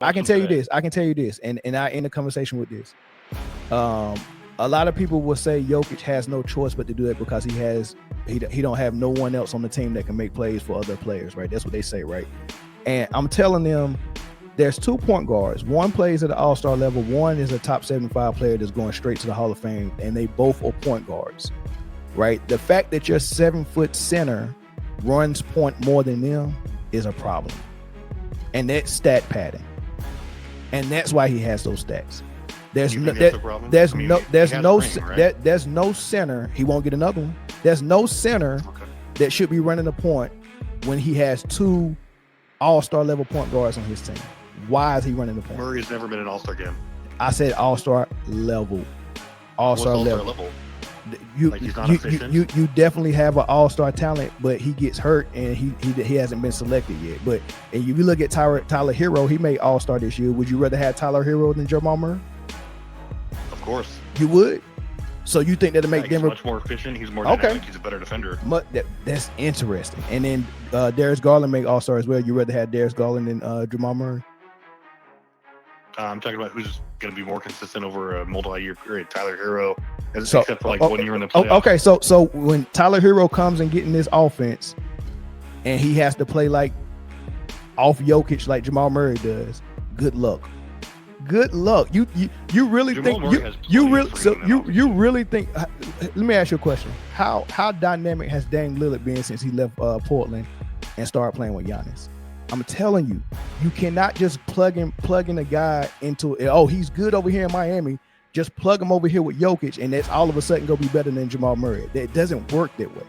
I can tell you this. And I end the conversation with this. A lot of people will say Jokic has no choice but to do that because he don't have no one else on the team that can make plays for other players, right? That's what they say, right? And I'm telling them there's 2 point guards. One plays at the all-star level. One is a top 75 player that's going straight to the Hall of Fame, and they both are point guards, right? The fact that your 7-foot center runs point more than them is a problem. And that's stat padding. And that's why he has those stats. There's no center. He won't get another one. There's no center that should be running a point when he has 2 all-star level point guards on his team. Why is he running the point? Murray's never been an all-star game. I said all-star level. All-star level. You definitely have an all-star talent, but he gets hurt and he hasn't been selected yet. But and if you look at Tyler Hero, he made all-star this year. Would you rather have Tyler Hero than Jamal Murray? Of course. You would? So you think that'll make Denver much more efficient? He's more dynamic. He's a better defender. That's interesting. And then Darius Garland made all-star as well. You rather have Darius Garland than Jamal Murray? I'm talking about who's going to be more consistent over a multi-year period. Tyler Hero, except for like 1 year in the playoffs. Okay, so when Tyler Hero comes and getting this offense, and he has to play like off Jokic like Jamal Murray does, good luck. Good luck. You really think you really think? Let me ask you a question. How dynamic has Dame Lillard been since he left Portland and started playing with Giannis? I'm telling you, you cannot just plug in a guy into he's good over here in Miami. Just plug him over here with Jokic, and that's all of a sudden gonna be better than Jamal Murray. It doesn't work that way.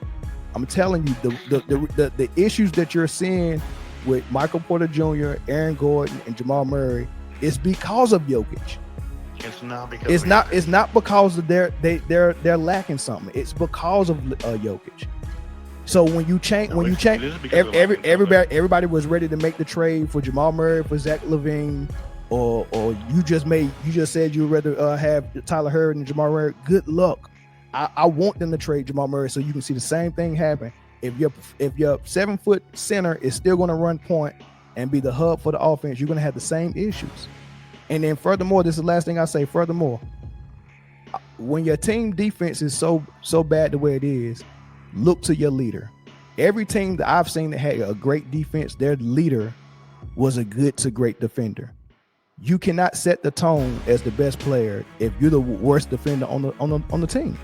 I'm telling you, the issues that you're seeing with Michael Porter Jr., Aaron Gordon, and Jamal Murray is because of Jokic. It's not because of they're lacking something. It's because of Jokic. So when you change, everybody was ready to make the trade for Jamal Murray, for Zach LaVine, or you just said you'd rather have Tyler Hurd and Jamal Murray. Good luck. I want them to trade Jamal Murray so you can see the same thing happen. If your 7-foot center is still going to run point and be the hub for the offense, you're going to have the same issues. And then furthermore, this is the last thing I say. Furthermore, when your team defense is so bad the way it is, look to your leader. Every team that I've seen that had a great defense, their leader was a good to great defender. You cannot set the tone as the best player if you're the worst defender on the team.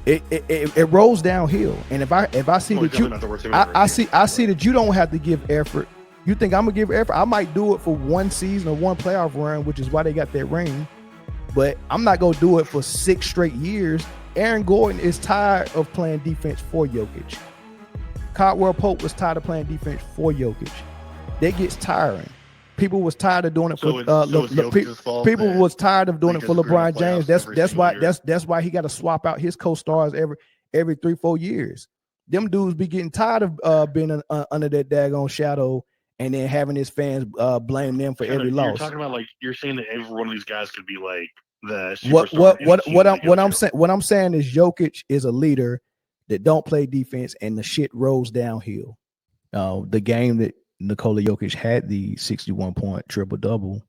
It rolls downhill. And if I see that I see that you don't have to give effort. You think I'm gonna give effort? I might do it for one season or one playoff run, which is why they got that ring. But I'm not gonna do it for 6 straight years. Aaron Gordon is tired of playing defense for Jokic. Caldwell Pope was tired of playing defense for Jokic. That gets tiring. People was tired of doing it for people was tired of doing it for LeBron James. That's why he got to swap out his co-stars every 3-4 years. Them dudes be getting tired of being under that daggone shadow and then having his fans blame them for every loss. You're talking about you're saying that every one of these guys could be like the superstar. What I'm saying is Jokic is a leader that don't play defense and the shit rolls downhill. The game that Nikola Jokic had the 61-point triple-double.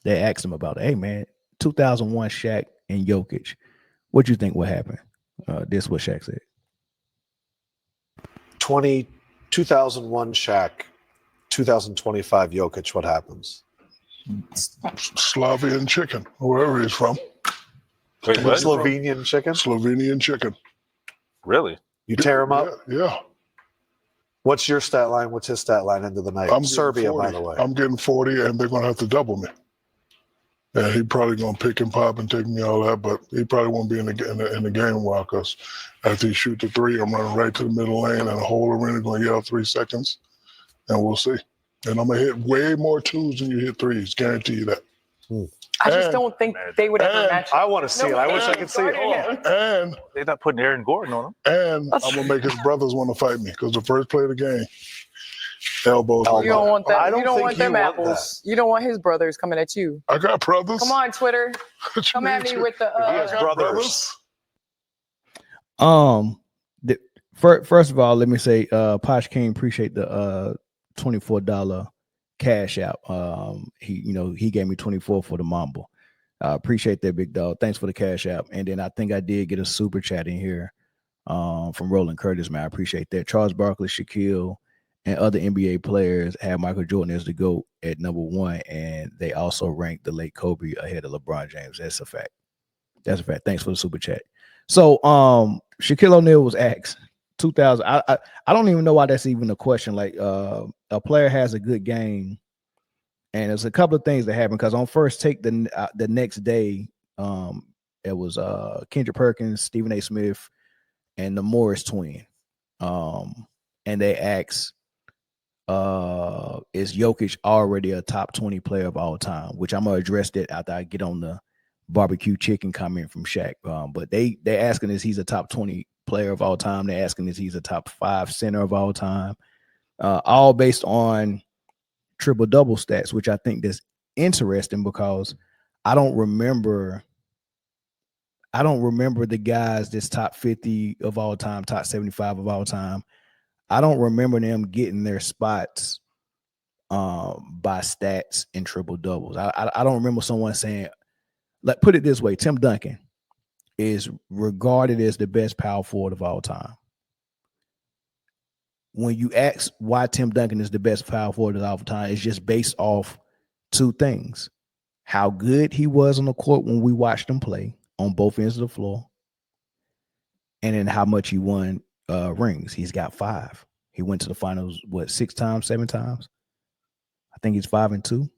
They asked him about it. Hey, man, 2001 Shaq and Jokic. What do you think would happen? This is what Shaq said. 2001 Shaq, 2025 Jokic, what happens? Slavian chicken, wherever he's from. Wait, what? Slovenian chicken? Slovenian chicken. Really? You tear him up? Yeah. What's your stat line? What's his stat line into the night? I'm Serbia, 40. by the way. I'm getting 40, and they're going to have to double me. And he probably going to pick and pop and take me all that, but he probably won't be in the game a while because after he shoot the 3, I'm running right to the middle lane and the whole arena going to yell 3 seconds, and we'll see. And I'm going to hit way more 2s than you hit 3s, guarantee you that. I just don't think they would ever match. I want to see it. I wish I could see it. And they're not putting Aaron Gordon on him. And I'm going to make his brothers want to fight me because the first play of the game, elbows. You don't want that. You don't want them apples. You don't want his brothers coming at you. I got brothers. Come on, Twitter. Come at me with the brothers. First of all, let me say, Posh King, appreciate the $24 cash out. He gave me 24 for the Mamba. I appreciate that, big dog. Thanks for the cash out. And then I think I did get a super chat in here from Roland Curtis, man. I appreciate that. Charles Barkley, Shaquille, and other NBA players have Michael Jordan as the GOAT at number 1, and they also ranked the late Kobe ahead of LeBron James. That's a fact. That's a fact. Thanks for the super chat. So Shaquille O'Neal was asked 2000. I don't even know why that's even a question. Like a player has a good game, and there's a couple of things that happen because on First Take the next day, it was Kendrick Perkins, Stephen A. Smith, and the Morris twin. And they asked, is Jokic already a top 20 player of all time? Which I'm gonna address that after I get on the barbecue chicken comment from Shaq. But they asking is he's a top 20 player of all time. They're asking is he's a top 5 center of all time. All based on triple-double stats, which I think is interesting because I don't remember the guys that's top 50 of all time, top 75 of all time. I don't remember them getting their spots by stats in triple doubles. I don't remember someone saying, like, put it this way, Tim Duncan is regarded as the best power forward of all time. When you ask why Tim Duncan is the best power forward of all time, it's just based off 2 things: how good he was on the court when we watched him play on both ends of the floor, and then how much he won rings. He's got 5. He went to the finals, 6 times, 7 times? I think he's 5-2.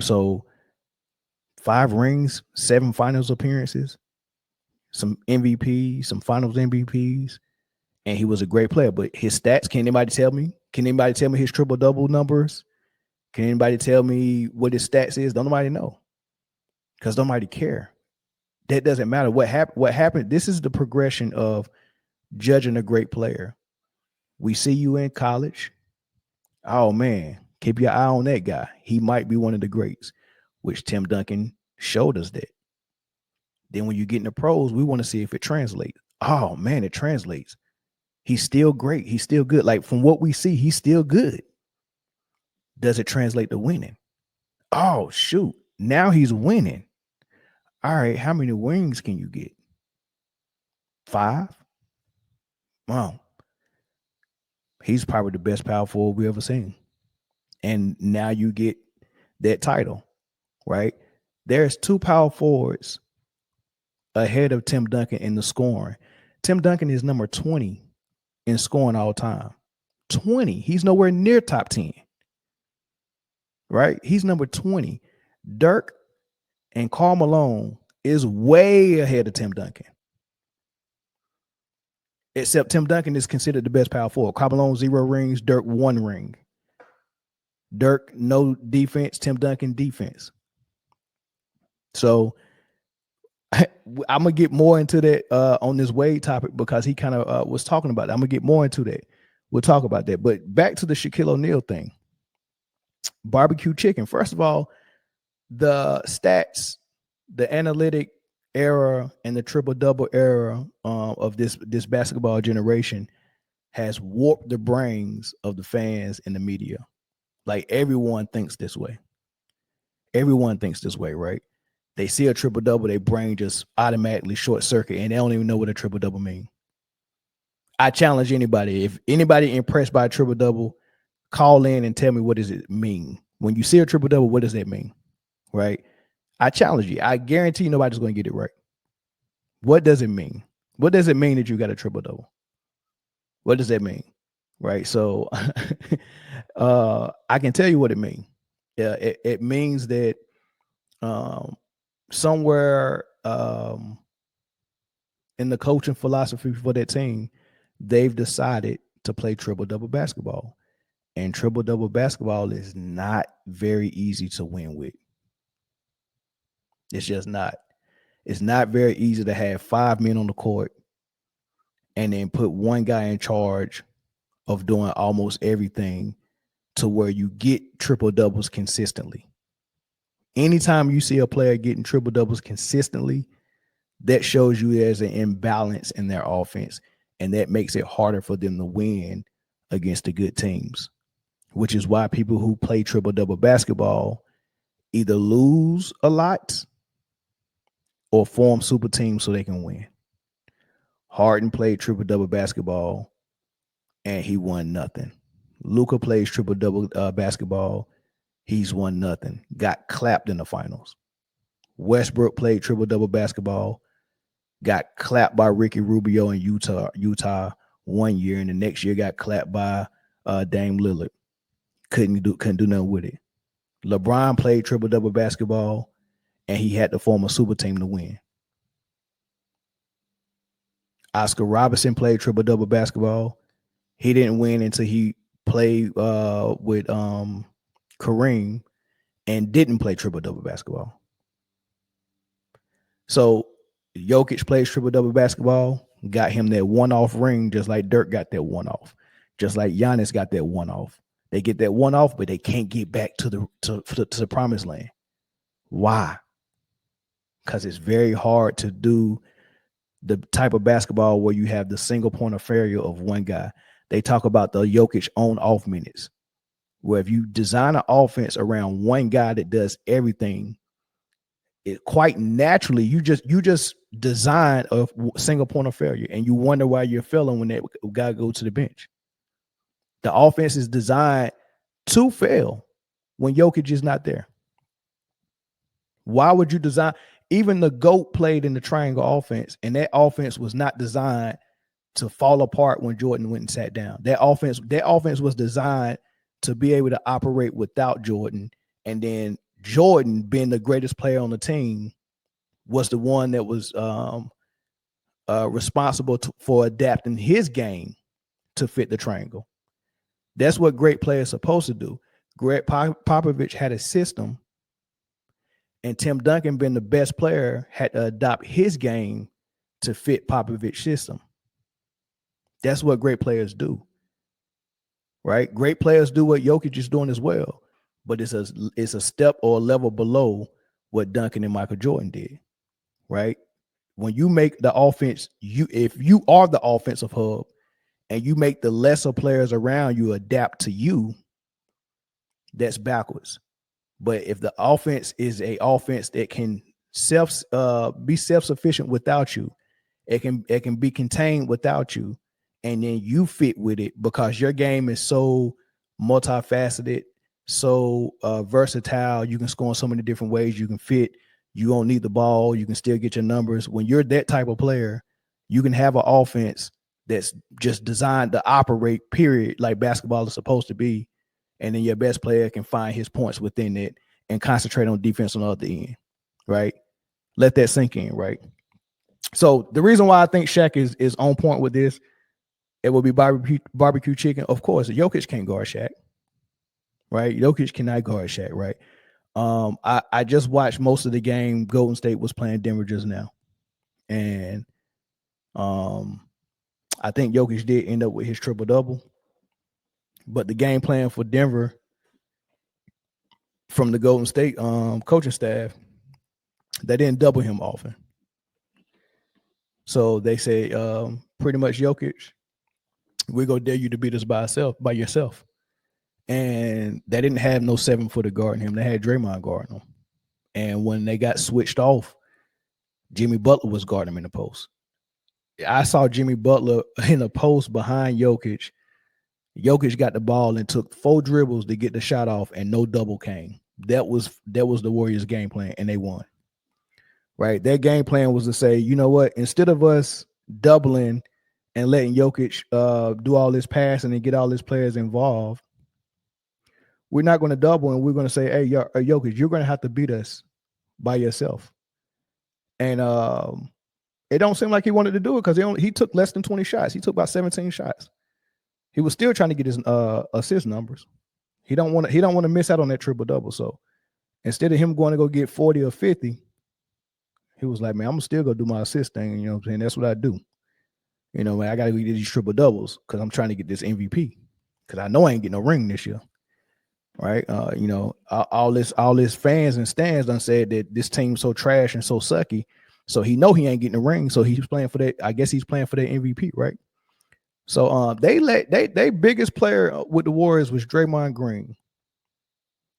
So 5 rings, 7 finals appearances, some MVP, some finals MVPs, and he was a great player. But his stats, can anybody tell me? Can anybody tell me his triple-double numbers? Can anybody tell me what his stats is? Don't nobody know, because nobody care. That doesn't matter. What happened? This is the progression of judging a great player. We see you in college. Oh, man, keep your eye on that guy. He might be one of the greats, which Tim Duncan showed us that. Then when you get in the pros, we want to see if it translates. Oh, man, it translates. He's still great. He's still good. Like, from what we see, he's still good. Does it translate to winning? Oh, shoot. Now he's winning. All right, how many rings can you get? 5? Wow. He's probably the best power forward we ever seen. And now you get that title, right? There's 2 power forwards ahead of Tim Duncan in the scoring. Tim Duncan is number 20 in scoring all time. 20. He's nowhere near top 10. Right? He's number 20. Dirk and Karl Malone is way ahead of Tim Duncan. Except Tim Duncan is considered the best power forward. Karl Malone 0 rings, Dirk 1 ring. Dirk no defense, Tim Duncan defense. So I'm gonna get more into that on this Wade topic because he kind of was talking about it. I'm gonna get more into that. We'll talk about that. But back to the Shaquille O'Neal thing. Barbecue chicken. First of all, the stats, the analytic era and the triple-double era of this basketball generation has warped the brains of the fans and the media. Like, everyone thinks this way. Everyone thinks this way, right? They see a triple-double, their brain just automatically short circuit, and they don't even know what a triple-double means. I challenge anybody. If anybody impressed by a triple-double, call in and tell me, what does it mean? When you see a triple-double, what does that mean? Right? I challenge you. I guarantee nobody's going to get it right. What does it mean? What does it mean that you got a triple-double? What does that mean? Right? So I can tell you what it means. Yeah, it means that somewhere in the coaching philosophy for that team, they've decided to play triple-double basketball. And triple-double basketball is not very easy to win with. It's just not. It's not very easy to have 5 men on the court and then put one guy in charge of doing almost everything to where you get triple-doubles consistently. Anytime you see a player getting triple-doubles consistently, that shows you there's an imbalance in their offense, and that makes it harder for them to win against the good teams, which is why people who play triple-double basketball either lose a lot or form super teams so they can win. Harden played triple-double basketball, and he won nothing. Luka plays triple-double basketball. He's won nothing. Got clapped in the finals. Westbrook played triple-double basketball. Got clapped by Ricky Rubio in Utah 1 year, and the next year got clapped by Dame Lillard. Couldn't do nothing with it. LeBron played triple-double basketball, and he had to form a super team to win. Oscar Robertson played triple-double basketball. He didn't win until he played with Kareem and didn't play triple-double basketball. So Jokic plays triple-double basketball, got him that one-off ring, just like Dirk got that one-off, just like Giannis got that one-off. They get that one-off, but they can't get back to the promised land. Why? Because it's very hard to do the type of basketball where you have the single point of failure of one guy. They talk about the Jokic on-off minutes, where if you design an offense around one guy that does everything, it quite naturally you just design a single point of failure, and you wonder why you're failing when that guy goes to the bench. The offense is designed to fail when Jokic is not there. Why would you design? Even the GOAT played in the triangle offense, and that offense was not designed to fall apart when Jordan went and sat down. That offense was designed to be able to operate without Jordan, and then Jordan, being the greatest player on the team, was the one that was responsible for adapting his game to fit the triangle. That's what great players are supposed to do. Greg Popovich had a system, and Tim Duncan, being the best player, had to adopt his game to fit Popovich's system. That's what great players do, right? Great players do what Jokic is doing as well, but it's a step or a level below what Duncan and Michael Jordan did, right? When you make the offense, if you are the offensive hub and you make the lesser players around you adapt to you, that's backwards. But if the offense is a offense that can be self-sufficient without you, it can be contained without you, and then you fit with it because your game is so multifaceted, so versatile. You can score in so many different ways. You can fit. You don't need the ball. You can still get your numbers. When you're that type of player, you can have an offense that's just designed to operate, period, like basketball is supposed to be. And then your best player can find his points within it and concentrate on defense on the other end, right? Let that sink in, right? So the reason why I think Shaq is on point with this, it will be barbecue chicken. Of course, Jokic can't guard Shaq, right? Jokic cannot guard Shaq, right? I just watched most of the game Golden State was playing Denver just now. And I think Jokic did end up with his triple-double. But the game plan for Denver from the Golden State coaching staff, they didn't double him often. So they say pretty much Jokic, we're going to dare you to beat us by yourself. And they didn't have no 7-footer guarding him. They had Draymond guarding him. And when they got switched off, Jimmy Butler was guarding him in the post. I saw Jimmy Butler in the post behind Jokic. Jokic got the ball and took 4 dribbles to get the shot off, and no double came. That was the Warriors' game plan, and they won. Right? Their game plan was to say, you know what? Instead of us doubling and letting Jokic do all this passing and get all his players involved, we're not going to double, and we're going to say, hey, Jokic, you're going to have to beat us by yourself. And it don't seem like he wanted to do it because he took less than 20 shots. He took about 17 shots. He was still trying to get his assist numbers. He don't want to miss out on that triple-double. So instead of him going to go get 40 or 50, he was like, man, I'm still going to do my assist thing. You know what I'm saying? That's what I do. You know, man, I got to get these triple-doubles because I'm trying to get this MVP because I know I ain't getting no ring this year. Right? You know, all this fans and stands done said that this team's so trash and so sucky. So he know he ain't getting a ring. So he's playing for that. I guess he's playing for that MVP, right? So they biggest player with the Warriors was Draymond Green.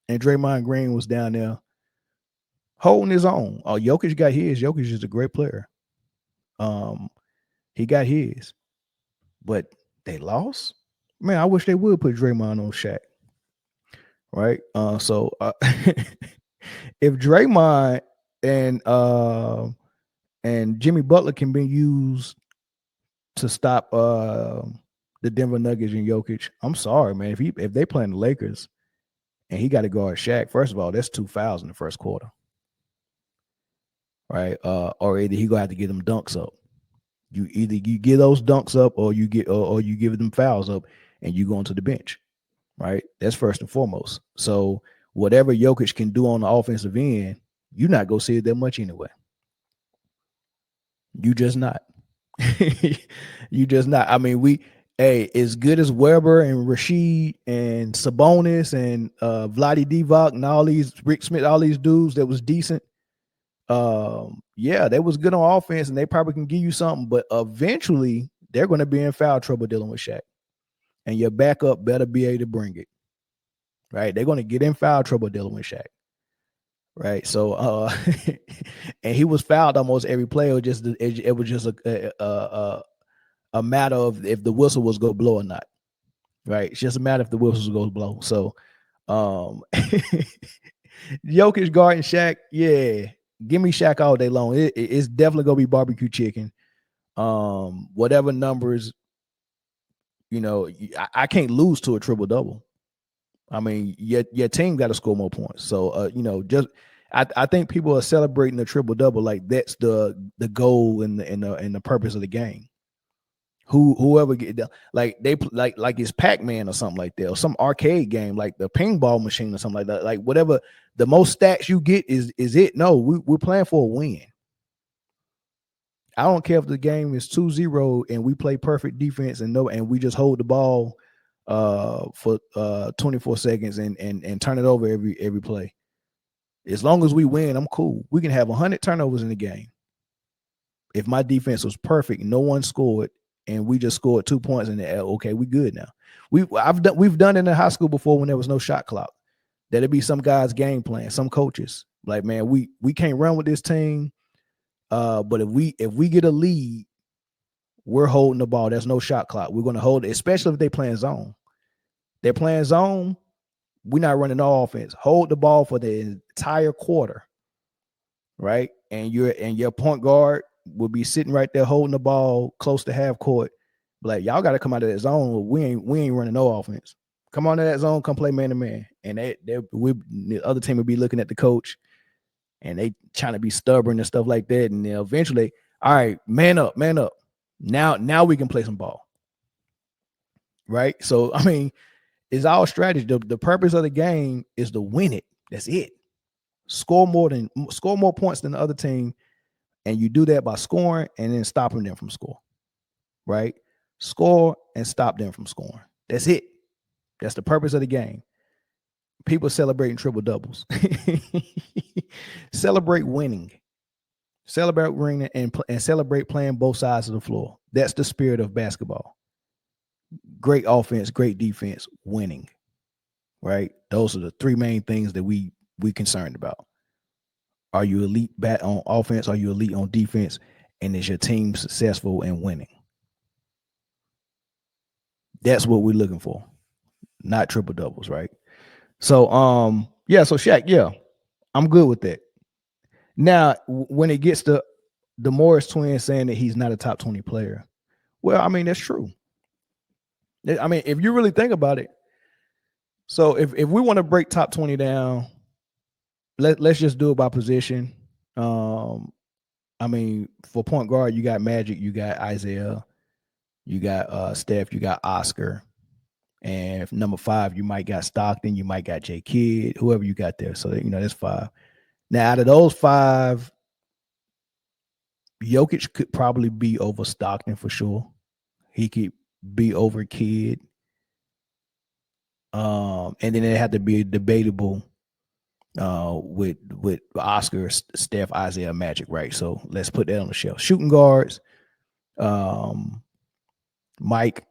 And Draymond Green was down there holding his own. Jokic got his. Jokic is a great player. He got his. But they lost. Man, I wish they would put Draymond on Shaq. Right? So if Draymond and Jimmy Butler can be used to stop the Denver Nuggets and Jokic, I'm sorry, man. If they playing the Lakers and he got to guard Shaq, first of all, that's 2 fouls in the first quarter. Right? Or either he gonna have to get them dunks up. You get those dunks up or you give them fouls up and you go onto the bench. Right? That's first and foremost. So whatever Jokic can do on the offensive end, you're not gonna see it that much anyway. You just not. You just not. I mean, as good as Weber and Rashid and Sabonis and Vlade Divac and all these Rick Smith, all these dudes that was decent. Yeah, they was good on offense and they probably can give you something, but eventually they're going to be in foul trouble dealing with Shaq. And your backup better be able to bring it. Right? They're going to get in foul trouble dealing with Shaq. Right. So and he was fouled almost every play. It was just a matter of if the whistle was gonna blow or not. Right. It's just a matter if the whistle was gonna blow. So Jokic guarding Shaq, yeah. Give me Shaq all day long. It's definitely gonna be barbecue chicken. Whatever numbers, I can't lose to a triple double. I mean, your team got to score more points. So, I think people are celebrating the triple double like that's the goal and the purpose of the game. Whoever get like it's Pac-Man or something like that, or some arcade game like the ping ball machine or something like that. Like whatever the most stats you get is it. No, we're playing for a win. I don't care if the game is 2-0 and we play perfect defense and we just hold the ball for 24 seconds and turn it over every play. As long as we win, I'm cool. We can have 100 turnovers in the game. If my defense was perfect, no one scored, and we just scored 2 points in the air, okay, we good now. We've done it in high school before when there was no shot clock. That'd be some guys' game plan, some coaches. Like, man, we can't run with this team. But if we get a lead, we're holding the ball. There's no shot clock. We're going to hold it, especially if they playing zone. They're playing zone. We're not running no offense. Hold the ball for the entire quarter, right? And your point guard will be sitting right there holding the ball close to half court. Like, y'all got to come out of that zone. We ain't running no offense. Come on to that zone. Come play man to man. And the other team will be looking at the coach, and they trying to be stubborn and stuff like that. And then eventually, all right, man up. Now we can play some ball, right? So I mean, it's all strategy. The purpose of the game is to win it. That's it. Score more points than the other team, and you do that by scoring and then stopping them from score. Right? Score and stop them from scoring. That's it. That's the purpose of the game. People celebrating triple doubles. Celebrate winning. Celebrate winning and celebrate playing both sides of the floor. That's the spirit of basketball. Great offense, great defense, winning. Right? Those are the three main things that we concerned about. Are you elite on offense? Are you elite on defense? And is your team successful in winning? That's what we're looking for. Not triple doubles, right? So so Shaq, yeah, I'm good with that. Now, when it gets to the Morris twins saying that he's not a top 20 player, well, I mean, that's true. I mean, if you really think about it, so if we want to break top 20 down, let's just do it by position. I mean, for point guard, you got Magic, you got Isaiah, you got Steph, you got Oscar. And number 5, you might got Stockton, you might got J Kidd, whoever you got there. So that's 5. Now, out of those 5, Jokic could probably be over Stockton for sure. He could be over Kidd. And then it had to be debatable with Oscar, Steph, Isaiah, Magic, right? So let's put that on the shelf. Shooting guards, Mike,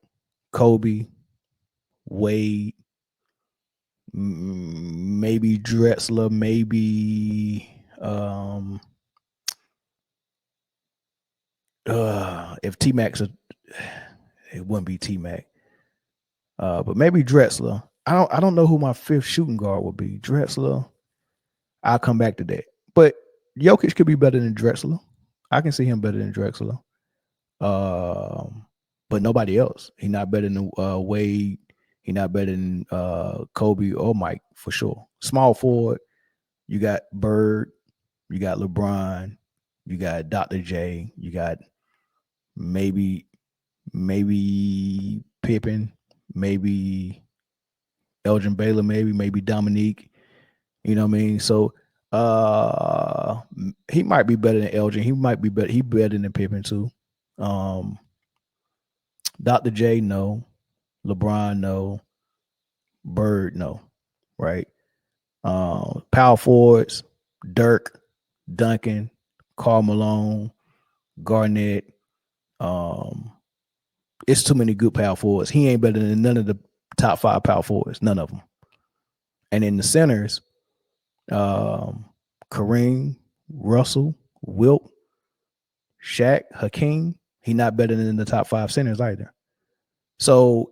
Kobe, Wade, maybe Drexler, maybe if T-Mac's it wouldn't be T-Mac. But maybe Drexler. I don't know who my fifth shooting guard would be. Drexler. I'll come back to that. But Jokic could be better than Drexler. I can see him better than Drexler. But nobody else. He's not better than Wade. He's not better than Kobe or Mike for sure. Small forward, you got Bird, you got LeBron, you got Dr. J, you got maybe Pippen, maybe Elgin Baylor, maybe Dominique. You know what I mean? So he might be better than Elgin. He might be better. He better than Pippen too. Dr. J, no. LeBron, no. Bird, no. Right? Power forwards, Dirk, Duncan, Karl Malone, Garnett. It's too many good power forwards. He ain't better than none of the top 5 power forwards. None of them. And in the centers, Kareem, Russell, Wilt, Shaq, Hakeem. He not better than the top 5 centers either. So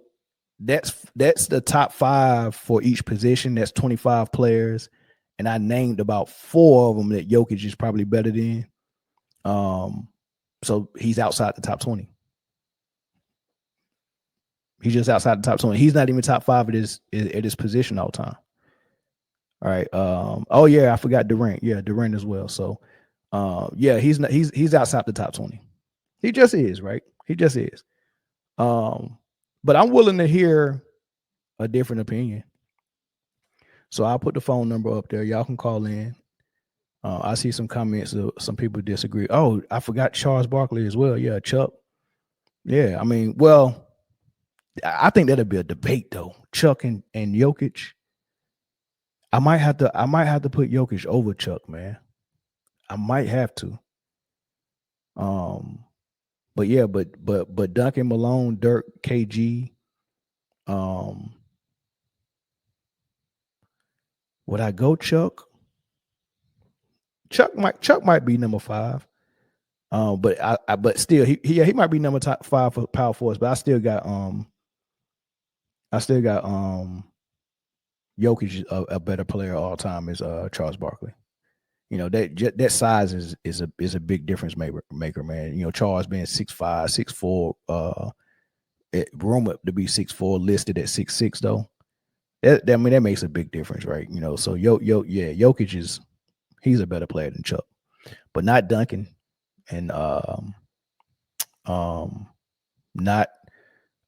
that's the top 5 for each position. That's 25 players, and I named about 4 of them that Jokic is probably better than. So he's outside the top 20. He's just outside the top 20. He's not even top 5 at his position all the time. All right. Oh yeah, I forgot Durant. Yeah, Durant as well. So yeah, he's outside the top 20. He just is, right? He just is. But I'm willing to hear a different opinion. So I'll put the phone number up there. Y'all can call in. I see some comments. Some people disagree. Oh, I forgot Charles Barkley as well. Yeah, Chuck. Yeah, I mean, well, I think that'll be a debate though. Chuck and Jokic. I might have to put Jokic over Chuck, man. I might have to. But yeah, but Duncan, Malone, Dirk, KG. Would I go Chuck? Chuck might be number 5. But still he might be number top 5 for power forwards, but I still got Jokic a better player all time is Charles Barkley. You know, that size is a big difference maker, man. You know, Charles being 6'5", 6'4", rumored to be 6'4", listed at 6'6", though. That makes a big difference, right? You know, so Jokic he's a better player than Chuck, but not Duncan, and not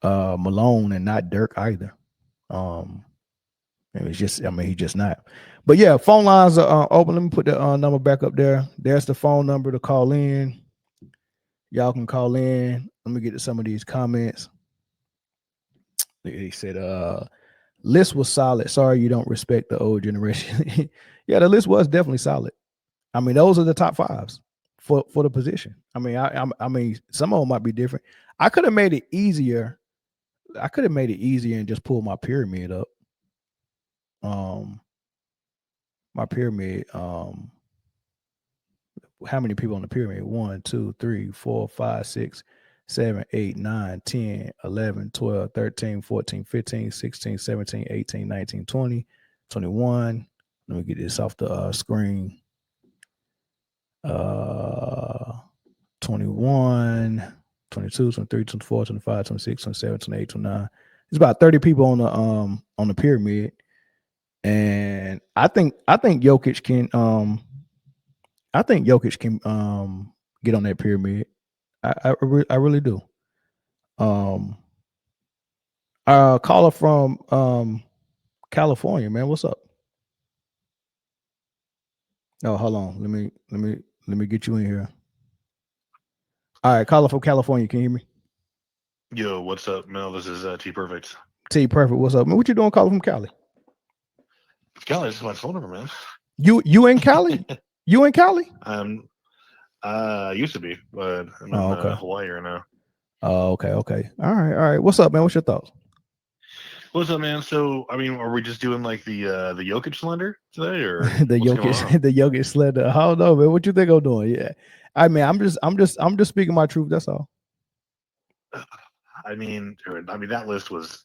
Malone, and not Dirk either. It's just, he's just not. But yeah, phone lines are open. Let me put the number back up there. There's the phone number to call in. Y'all can call in. Let me get to some of these comments. They said, list was solid. Sorry you don't respect the old generation. Yeah, the list was definitely solid. I mean, those are the top 5s for the position. I mean, some of them might be different. I could have made it easier. And just pulled my pyramid up. My pyramid, how many people on the pyramid? 1, 2, 3, 4, 5, 6, 7, 8, 9, 10, 11, 12, 13, 14, 15, 16, 17, 18, 19, 20, 21. Let me get this off the screen. 21, 22, 23, 24, 25, 26, 27, 28, 29. It's about 30 people on the pyramid. And I think Jokic can get on that pyramid. I really do. Caller from California, man. What's up? Oh, hold on. Let me get you in here. All right, caller from California. Can you hear me? Yo, what's up, Mel? This is T Perfect. T Perfect. What's up, man? What you doing calling from Cali? Cali, this is my phone number, man. You in Cali? You in Cali? Used to be, but I'm in Hawaii right now. Oh, okay. All right. What's up, man? What's your thoughts? What's up, man? So, I mean, are we just doing like the Jokic slender today, or the what's going on? the Jokic slender. I don't know, man. What you think I'm doing? Yeah. I mean, I'm just speaking my truth. That's all. I mean, dude, that list was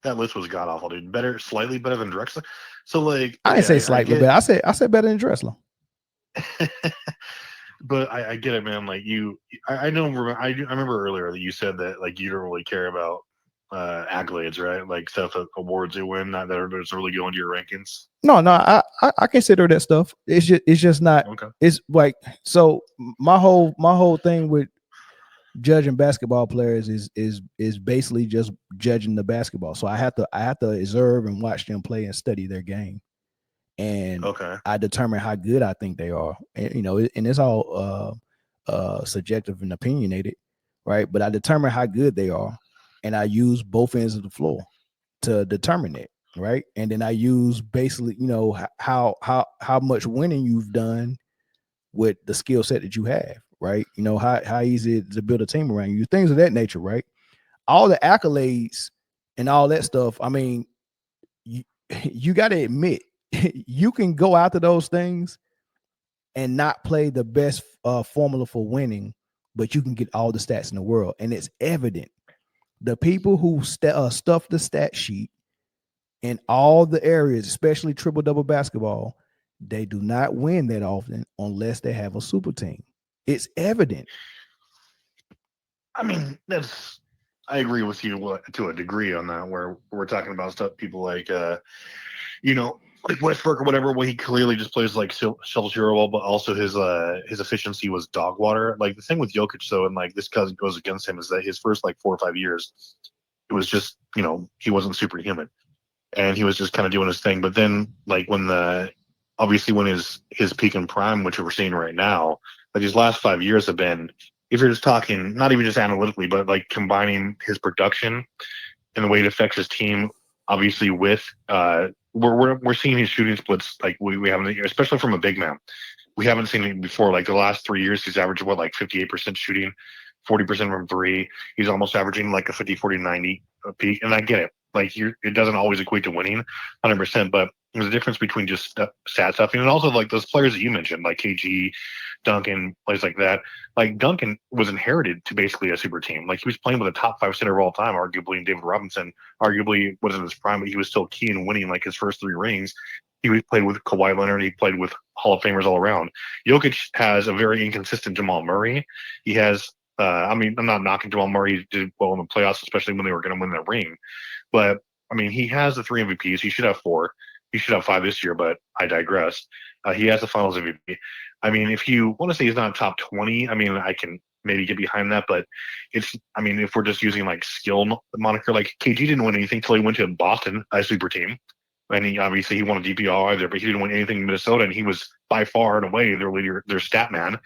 god awful, dude. Slightly better than Drexler. So, like, I didn't say slightly better. I said better than Drexler. But I get it, man. Like I remember earlier that you said that like you don't really care about accolades, right? Like stuff awards you win, not that are just really going to your rankings. No, I consider that stuff. It's just not. Okay. It's like, so my whole thing with judging basketball players is basically just judging the basketball. So I have to observe and watch them play and study their game, and okay, I determine how good I think they are. And, and it's all subjective and opinionated, right? But I determine how good they are, and I use both ends of the floor to determine it, right? And then I use basically, how much winning you've done with the skill set that you have, right? How easy it is to build a team around you, things of that nature, right? All the accolades and all that stuff. I mean, you got to admit, you can go after those things and not play the best formula for winning, but you can get all the stats in the world, and it's evident. The people who stuff the stat sheet in all the areas, especially triple-double basketball, they do not win that often unless they have a super team. It's evident. I mean, I agree with you to a degree on that, where we're talking about stuff, people like, like Westbrook or whatever, where he clearly just plays like shovels hero ball, but also his efficiency was dog water. Like the thing with Jokic, though, and like this goes against him, is that his first like 4 or 5 years, it was just, he wasn't superhuman, and he was just kind of doing his thing. But then, like when his peak and prime, which we're seeing right now, like these last 5 years have been, if you're just talking, not even just analytically, but like combining his production and the way it affects his team, obviously with we're seeing his shooting splits like we haven't, especially from a big man. We haven't seen it before. Like the last 3 years, he's averaged like 58% shooting, 40% from three. He's almost averaging like a 50, 40, 90 peak. And I get it. Like it doesn't always equate to winning 100%, but there's a difference between just stat stuffing and also like those players that you mentioned, like KG, Duncan, players like that. Like Duncan was inherited to basically a super team. Like he was playing with a top 5 center of all time, arguably, and David Robinson arguably wasn't in his prime, but he was still key in winning like his first 3 rings. He played with Kawhi Leonard. He played with Hall of Famers all around. Jokic has a very inconsistent Jamal Murray. He has, I'm not knocking Jamal Murray. He did well in the playoffs, especially when they were going to win that ring. But, I mean, he has the 3 MVPs. He should have 4. He should have 5 this year, but I digress. He has the finals MVP. I mean, if you want to say he's not top 20, I mean, I can maybe get behind that, but if we're just using like skill moniker, like KG didn't win anything until he went to Boston, a super team. And he won a DPR either, but he didn't win anything in Minnesota, and he was by far and away their stat man.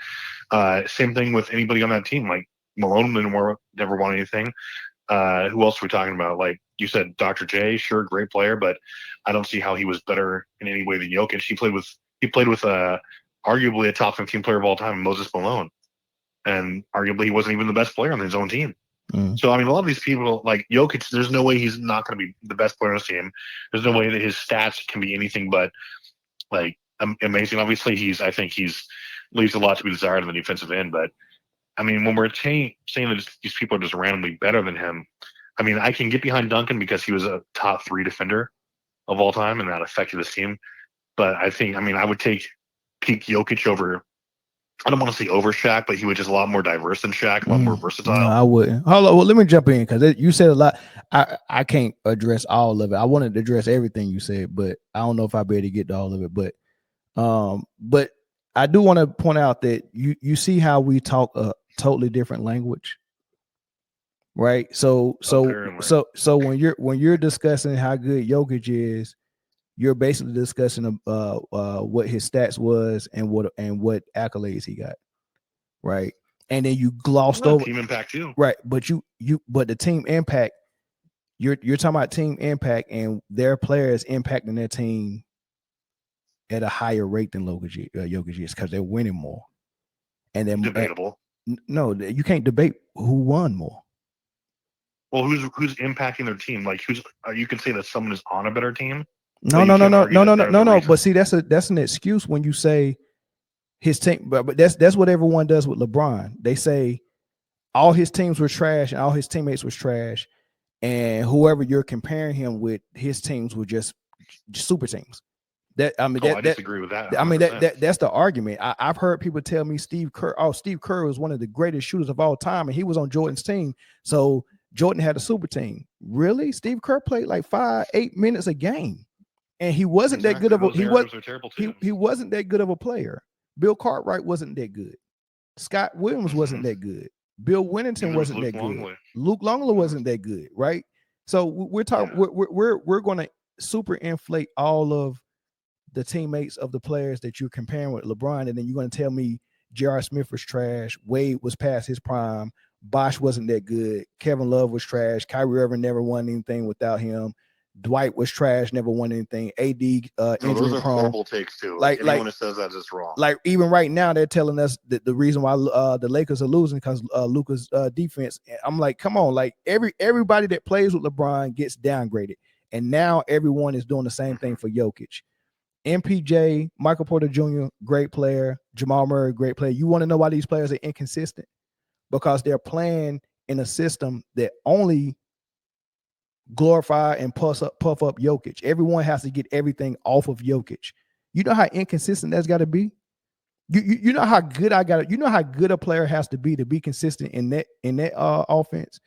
Same thing with anybody on that team. Like Malone never won anything. Who else are we talking about? Like you said, Dr. J, sure, great player, but I don't see how he was better in any way than Jokic. He played with arguably a top 15 player of all time, Moses Malone, and arguably he wasn't even the best player on his own team. So, I mean, a lot of these people, like Jokic, there's no way he's not going to be the best player on his team. There's no way that his stats can be anything but, like, amazing. Obviously, I think he's leaves a lot to be desired on the defensive end. But, I mean, when we're saying that these people are just randomly better than him, I mean, I can get behind Duncan because he was a top 3 defender of all time, and that affected his team. But I would take peak Jokic over, I don't want to say over Shaq, but he was just a lot more diverse than Shaq, a lot more versatile. No, I wouldn't. Hold on. Well, let me jump in because you said a lot. I can't address all of it. I wanted to address everything you said, but I don't know if I'll be able to get to all of it. But I do want to point out that you see how we talk a totally different language, right? So when you're discussing how good Jokic is, you're basically discussing what his stats was and what accolades he got, right? And then you glossed over team impact too, right? But but the team impact, you're talking about team impact and their players impacting their team at a higher rate than Jokic is because they're winning more. And then debatable. No, you can't debate who won more. Well, who's impacting their team? Like, who's you can say that someone is on a better team. No. But see, that's an excuse when you say his team. But that's what everyone does with LeBron. They say all his teams were trash and all his teammates was trash, and whoever you're comparing him with, his teams were just super teams. I disagree with that. 100%. I mean, that's the argument. I've heard people tell me Steve Kerr was one of the greatest shooters of all time, and he was on Jordan's team. So Jordan had a super team. Really? Steve Kerr played like 5-8 minutes a game, and he wasn't that good of a he wasn't that good of a player. Bill Cartwright wasn't that good. Scott Williams wasn't that good. Bill Winnington wasn't that good. Luke Longley wasn't that good, right? So we're talking. We're going to super inflate all of the teammates of the players that you're comparing with LeBron, and then you're going to tell me J.R. Smith was trash, Wade was past his prime, Bosh wasn't that good, Kevin Love was trash, Kyrie Irving never won anything without him, Dwight was trash, never won anything, AD injury those are prone. horrible takes too. Anyone who says that is wrong. Like even right now, they're telling us that the reason why the Lakers are losing because Luka's defense. I'm like, come on, like everybody that plays with LeBron gets downgraded, and now everyone is doing the same thing for Jokic. MPJ, Michael Porter Jr., great player. Jamal Murray, great player. You want to know why these players are inconsistent? Because they're playing in a system that only glorify and puff up Jokic. Everyone has to get everything off of Jokic. You know how inconsistent that's got to be? You know how good you know how good a player has to be consistent in that offense.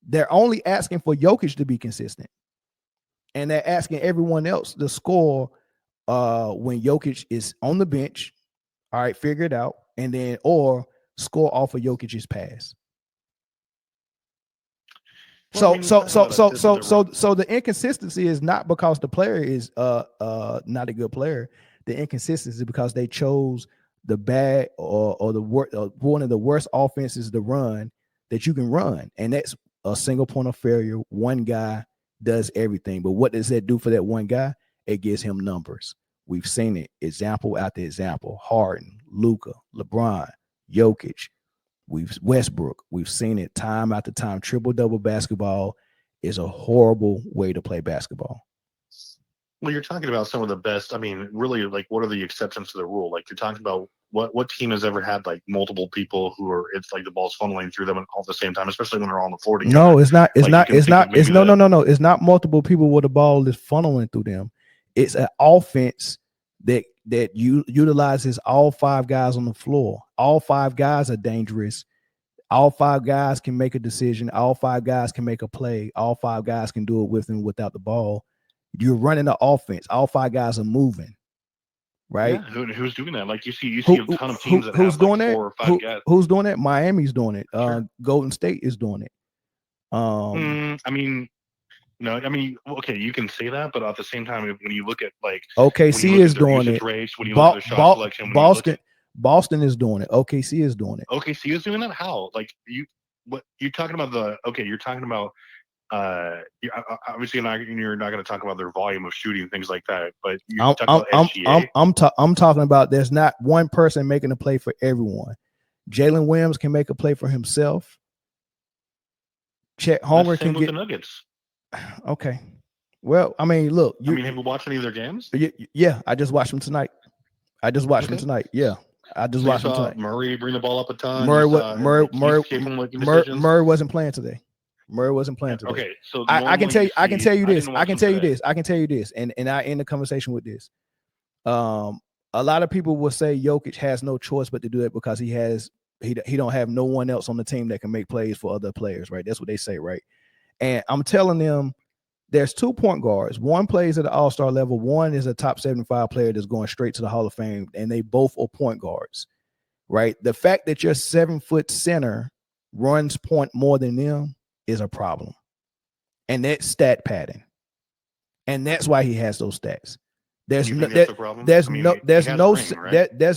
They're only asking for Jokic to be consistent. And they're asking everyone else to score when Jokic is on the bench, all right, figure it out, and then or score off of Jokic's pass. So the inconsistency is not because the player is not a good player. The inconsistency is because they chose the bad or the one of the worst offenses to run that you can run, and that's a single point of failure. One guy does everything, but what does that do for that one guy? It gives him numbers. We've seen it example after example. Harden, Luka, LeBron, Jokic, Westbrook. We've seen it time after time. Triple-double basketball is a horrible way to play basketball. Well, you're talking about some of the best. I mean, really, like, what are the exceptions to the rule? Like, you're talking about what team has ever had like multiple people who are, it's like the ball's funneling through them all at the same time, especially when they're all on the floor together. No, it's not. It's not. No. It's not multiple people where the ball is funneling through them. It's an offense that utilizes all five guys on the floor. All five guys are dangerous. All five guys can make a decision. All five guys can make a play. All five guys can do it with and without the ball. You're running the offense. All five guys are moving, right? Yeah, who's doing that? Like you see a ton of teams that who's have doing like that? 4 or 5 guys. Who's doing that? Miami's doing it. Sure. Golden State is doing it. I mean, no, I mean, okay, you can say that, but at the same time, when you look at like OKC is doing it. Rates, when you look at the shot selection, Boston is doing it. OKC is doing it. OKC is doing that. How? Like you're talking about you're talking about. Obviously, you're not going to talk about their volume of shooting, things like that. But you're talking about SGA. I'm talking about there's not one person making a play for everyone. Jalen Williams can make a play for himself. Chet Holmgren can get the Nuggets. Okay. Well, I mean, look. have you watched any of their games? Yeah, I just watched them tonight. Yeah, I just watched them tonight. Murray bring the ball up a ton. Murray wasn't playing today. Murray wasn't playing today. Okay, so I can tell you this, and I end the conversation with this. A lot of people will say Jokic has no choice but to do it because he don't have no one else on the team that can make plays for other players, right? That's what they say, right? And I'm telling them there's 2 point guards. One plays at the all-star level. One is a top 75 player that's going straight to the Hall of Fame, and they both are point guards, right? The fact that your 7-foot center runs point more than them is a problem. And that's stat padding. And that's why he has those stats. There's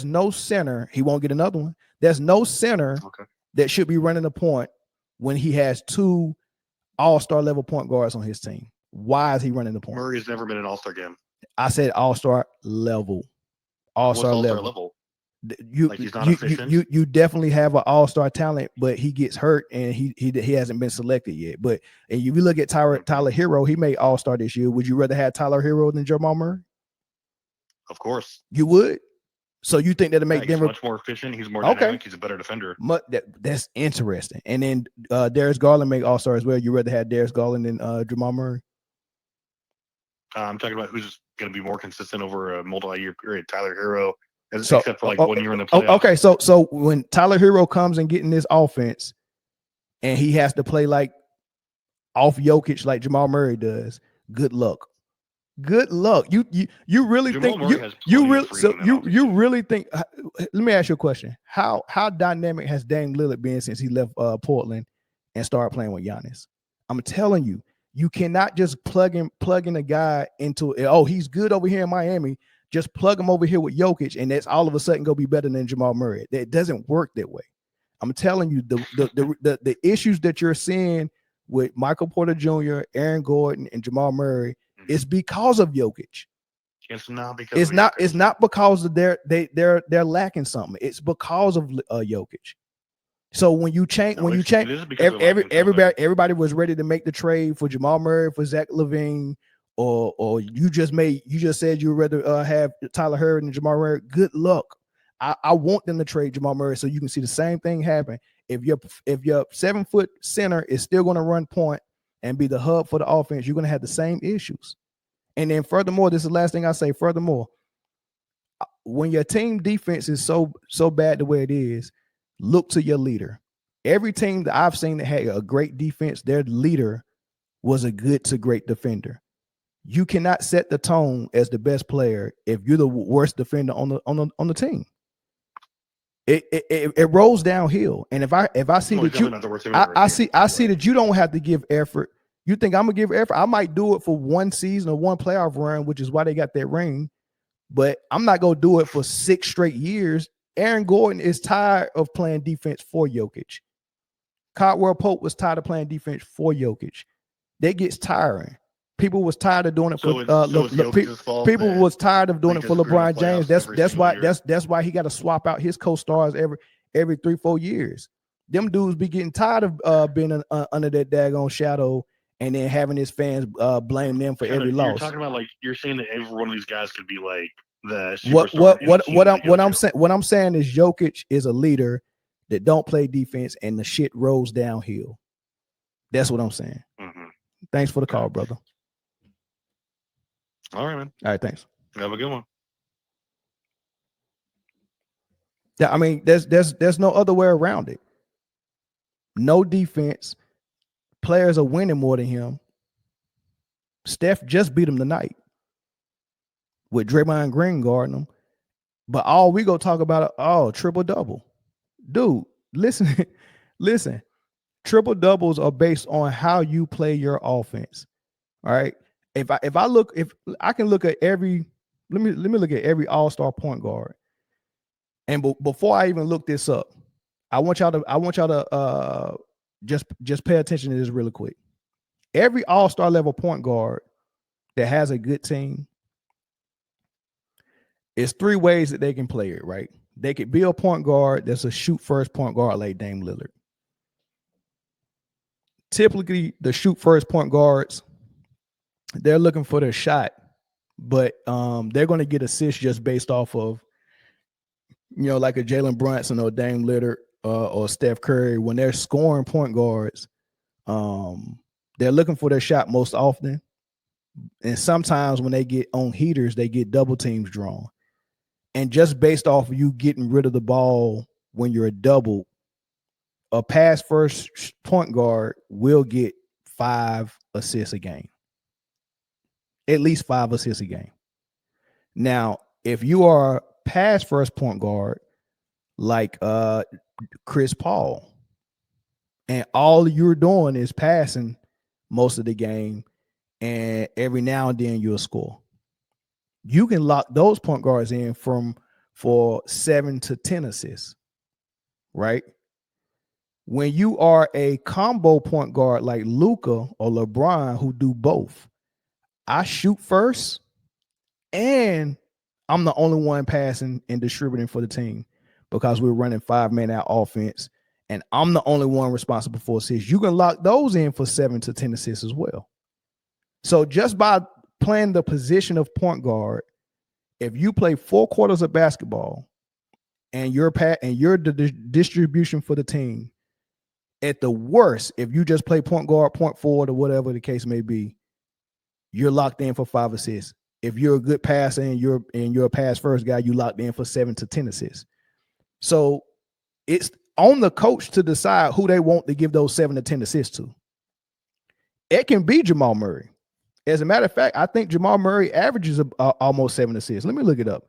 no center. He won't get another one. There's no center that should be running a point when he has 2 all-star level point guards on his team. Why is he running the point? Murray's never been an all-star game. I said all-star level. All-star level. You Like he's not efficient. you definitely have an all-star talent, but he gets hurt and he hasn't been selected yet. But and if you look at Tyler Hero, he made all-star this year. Would you rather have Tyler Hero than Jamal Murray? Of course. You would. So you think that'll make he's Denver much more efficient? He's more dynamic. He's a better defender. That's interesting. And then Darius Garland make all-star as well. You rather have Darius Garland than Jamal Murray? I'm talking about who's going to be more consistent over a multi-year period. Tyler Hero, except for like 1 year in the playoffs. Okay, so when Tyler Hero comes and getting this offense, and he has to play like off Jokic like Jamal Murray does, good luck. Good luck. You really Jamal think you really think? Let me ask you a question. How dynamic has Dame Lillard been since he left Portland and started playing with Giannis? I'm telling you, you cannot just plug in a guy into he's good over here in Miami. Just plug him over here with Jokic, and that's all of a sudden gonna be better than Jamal Murray. It doesn't work that way. I'm telling you, the issues that you're seeing with Michael Porter Jr., Aaron Gordon, and Jamal Murray is because of Jokic. It's not because it's not because of they're lacking something. It's because of Jokic. So when you change, everybody was ready to make the trade for Jamal Murray, for Zach LaVine, or you just said you would rather have Tyler Hurd and Jamal Murray. Good luck. I want them to trade Jamal Murray so you can see the same thing happen. If your 7-foot center is still going to run point and be the hub for the offense, you're going to have the same issues. And then furthermore, this is the last thing I say. Furthermore, when your team defense is so bad the way it is, look to your leader. Every team that I've seen that had a great defense, their leader was a good to great defender. You cannot set the tone as the best player if you're the worst defender on the team. It rolls downhill. And if I see that I see that you don't have to give effort. You think I'm gonna give effort? I might do it for one season or one playoff run, which is why they got that ring. But I'm not gonna do it for 6 straight years. Aaron Gordon is tired of playing defense for Jokic. Caldwell Pope was tired of playing defense for Jokic. That gets tiring. People was tired of doing it for people was tired of doing it for LeBron James. That's why he got to swap out his co-stars every 3-4 years. Them dudes be getting tired of being under that daggone shadow and then having his fans blame them for every loss. You're talking about like you're saying that every one of these guys could be like the superstar. What I'm saying is Jokic is a leader that don't play defense and the shit rolls downhill. That's what I'm saying. Mm-hmm. Thanks for the call, brother. All right, man. All right, thanks. Have a good one. Yeah, I mean, there's no other way around it. No defense. Players are winning more than him. Steph just beat him tonight with Draymond Green guarding him. But all we go talk about, triple-double. Dude, listen. Triple-doubles are based on how you play your offense. All right. If I can look at every, let me look at every all-star point guard. And before I even look this up, I want y'all to just pay attention to this really quick. Every all-star level point guard that has a good team, it's 3 ways that they can play it, right? They could be a point guard that's a shoot first point guard like Dame Lillard. Typically, the shoot first point guards, they're looking for their shot, but they're going to get assists just based off of, like a Jalen Brunson or Dame Lillard or Steph Curry. When they're scoring point guards, they're looking for their shot most often. And sometimes when they get on heaters, they get double teams drawn. And just based off of you getting rid of the ball when you're a double, a pass first point guard will get 5 assists a game. At least 5 assists a game. Now, if you are pass first point guard like Chris Paul, and all you're doing is passing most of the game, and every now and then you'll score, you can lock those point guards in for 7 to 10 assists, right? When you are a combo point guard like Luka or LeBron who do both, I shoot first and I'm the only one passing and distributing for the team. because we're running 5-man out offense, and I'm the only one responsible for assists. You can lock those in for 7 to 10 assists as well. So just by playing the position of point guard, if you play 4 quarters of basketball and your distribution for the team, at the worst, if you just play point guard, point forward, or whatever the case may be, you're locked in for 5 assists. If you're a good passer and you're a pass first guy, you locked in for 7 to 10 assists. So it's on the coach to decide who they want to give those 7 to 10 assists to. It can be Jamal Murray. As a matter of fact, I think Jamal Murray averages almost 7 assists. Let me look it up.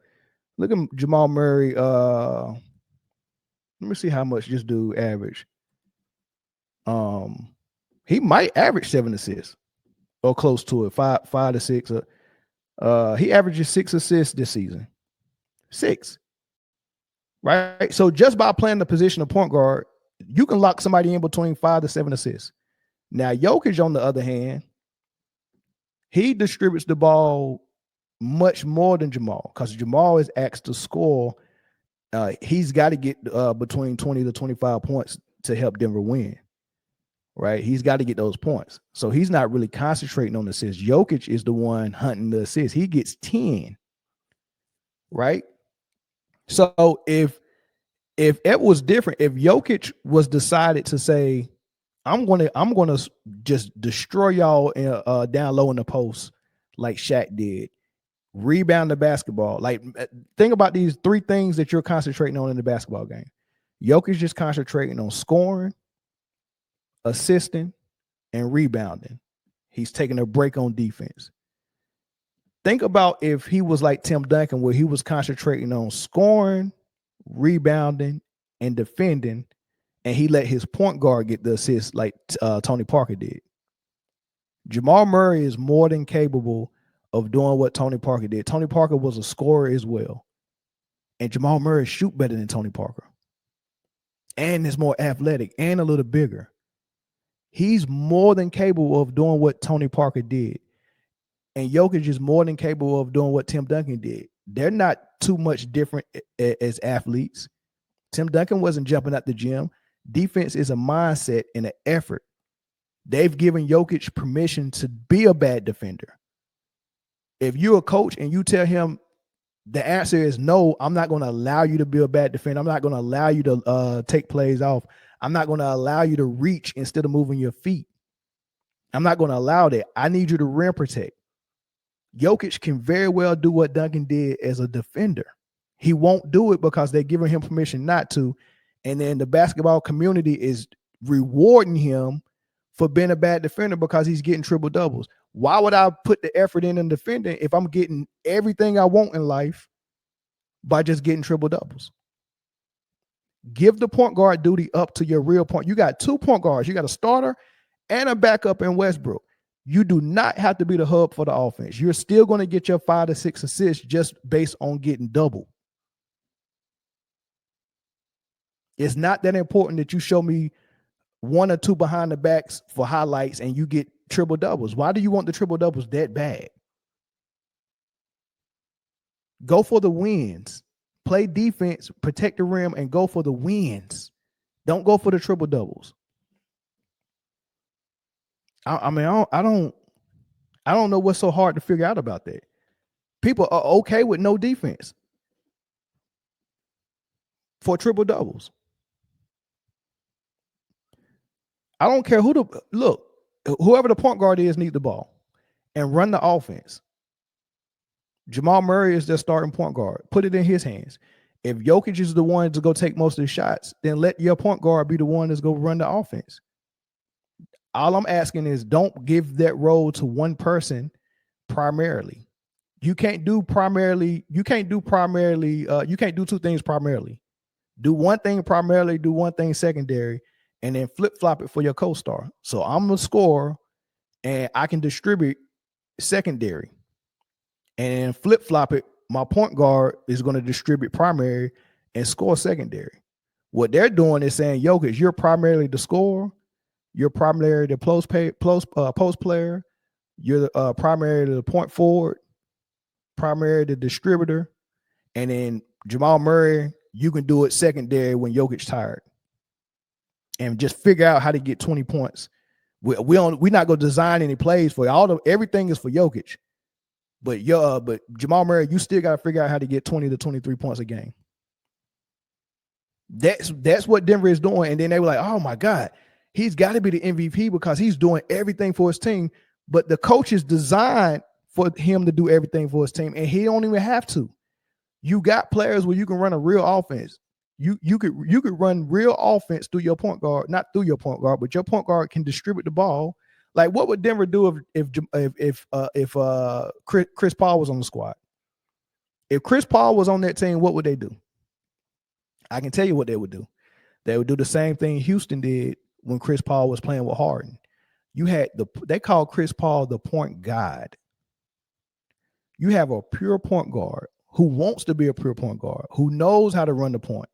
Look at Jamal Murray. Let me see how much this dude averaged. He might average 7 assists or close to it, 5 to 6. He averages 6 assists this season. 6. Right? So just by playing the position of point guard, you can lock somebody in between 5 to 7 assists. Now, Jokic, on the other hand, he distributes the ball much more than Jamal, because Jamal is asked to score. He's got to get between 20 to 25 points to help Denver win. Right? He's got to get those points. So he's not really concentrating on the assists. Jokic is the one hunting the assists. He gets 10. Right? So if it was different, if Jokic was decided to say, I'm gonna just destroy y'all down low in the post like Shaq did, rebound the basketball. Like, think about these 3 things that you're concentrating on in the basketball game. Jokic just concentrating on scoring, assisting, and rebounding. He's taking a break on defense. Think about if he was like Tim Duncan, where he was concentrating on scoring, rebounding, and defending, and he let his point guard get the assist like Tony Parker did. Jamal Murray is more than capable of doing what Tony Parker did. Tony Parker was a scorer as well, and Jamal Murray shoot better than Tony Parker, and is more athletic and a little bigger. He's more than capable of doing what Tony Parker did, and Jokic is more than capable of doing what Tim Duncan did. They're not too much different as athletes. Tim Duncan wasn't jumping at the gym. Defense is a mindset and an effort. They've given Jokic permission to be a bad defender. If you're a coach and you tell him the answer is no, I'm not going to allow you to be a bad defender. I'm not going to allow you to take plays off. I'm not going to allow you to reach instead of moving your feet. I'm not going to allow that. I need you to rim protect. Jokic can very well do what Duncan did as a defender. He won't do it because they're giving him permission not to. And then the basketball community is rewarding him for being a bad defender because he's getting triple doubles. Why would I put the effort in defending if I'm getting everything I want in life by just getting triple doubles? Give the point guard duty up to your real point. You got 2 point guards. You got a starter and a backup in Westbrook. You do not have to be the hub for the offense. You're still going to get your 5 to 6 assists just based on getting double. It's not that important that you show me 1 or 2 behind the backs for highlights and you get triple doubles. Why do you want the triple doubles that bad? Go for the wins. Play defense, protect the rim, and go for the wins. Don't go for the triple doubles. I don't know what's so hard to figure out about that. People are okay with no defense for triple doubles. I don't care whoever the point guard is needs the ball and run the offense. Jamal Murray is their starting point guard. Put it in his hands. If Jokic is the one to go take most of the shots, then let your point guard be the one that's going to run the offense. All I'm asking is don't give that role to one person primarily. You can't do 2 things primarily. Do one thing primarily, do one thing secondary, and then flip-flop it for your co-star. So I'm a scorer, and I can distribute secondary. And flip-flop it, my point guard is going to distribute primary and score secondary. What they're doing is saying, Jokic, you're primarily the scorer. You're primarily the post player. You're primarily the point forward, primarily the distributor. And then Jamal Murray, you can do it secondary when Jokic tired, and just figure out how to get 20 points. We're not gonna design any plays for you. Everything is for Jokic, but Jamal Murray, you still got to figure out how to get 20 to 23 points a game. That's what Denver is doing, and then they were like, oh my God, he's got to be the MVP because he's doing everything for his team. But the coach is designed for him to do everything for his team, and he don't even have to. You got players where you can run a real offense. You could run real offense through your point guard, not through your point guard, but your point guard can distribute the ball. Like, what would Denver do if Chris Paul was on the squad? If Chris Paul was on that team, what would they do? I can tell you what they would do. They would do the same thing Houston did when Chris Paul was playing with Harden. They call Chris Paul the point guard. You have a pure point guard who wants to be a pure point guard, who knows how to run the point,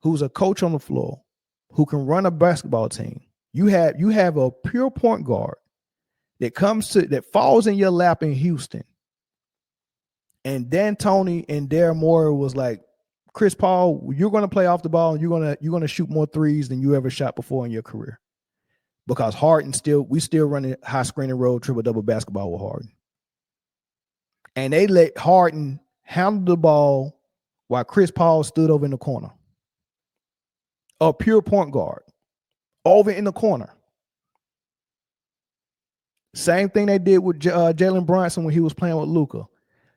who's a coach on the floor, who can run a basketball team. You have a pure point guard that falls in your lap in Houston. And D'Antoni and Daryl Morey was like, Chris Paul, you're going to play off the ball and you're going to shoot more threes than you ever shot before in your career. Because Harden we still running high screen and roll triple-double basketball with Harden. And they let Harden handle the ball while Chris Paul stood over in the corner. A pure point guard over in the corner. Same thing they did with Jalen Brunson when he was playing with Luka.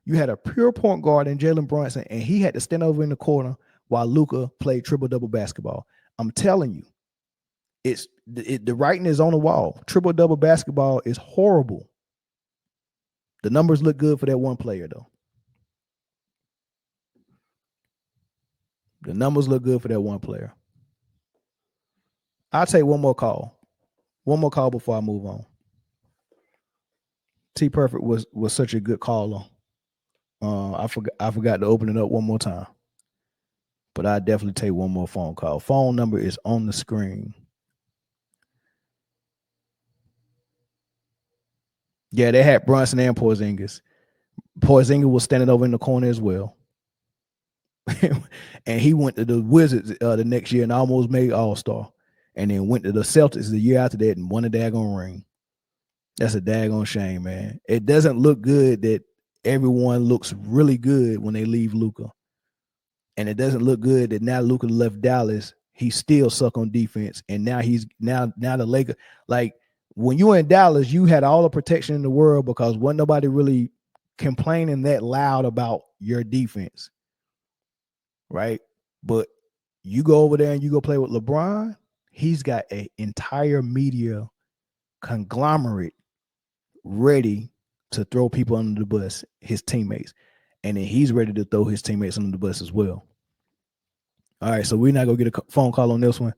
You had a pure point guard in Jalen Brunson, and he had to stand over in the corner while Luka played triple-double basketball. I'm telling you, the writing is on the wall. Triple-double basketball is horrible. The numbers look good for that one player, though. The numbers look good for that one player. I'll take one more call. One more call before I move on. T Perfect was such a good caller. I forgot to open it up one more time. But I definitely take one more phone call. Phone number is on the screen. Yeah, they had Brunson and Porzingis. Porzingis was standing over in the corner as well. And he went to the Wizards the next year and almost made All-Star. And then went to the Celtics the year after that and won a daggone ring. That's a daggone shame, man. It doesn't look good that everyone looks really good when they leave Luka. And it doesn't look good that now Luka left Dallas, he still suck on defense. And now now the Lakers, like, when you were in Dallas, you had all the protection in the world because wasn't nobody really complaining that loud about your defense, right? But you go over there and you go play with LeBron, he's got an entire media conglomerate ready to throw people under the bus, his teammates. And then he's ready to throw his teammates under the bus as well. All right, so we're not going to get a phone call on this one.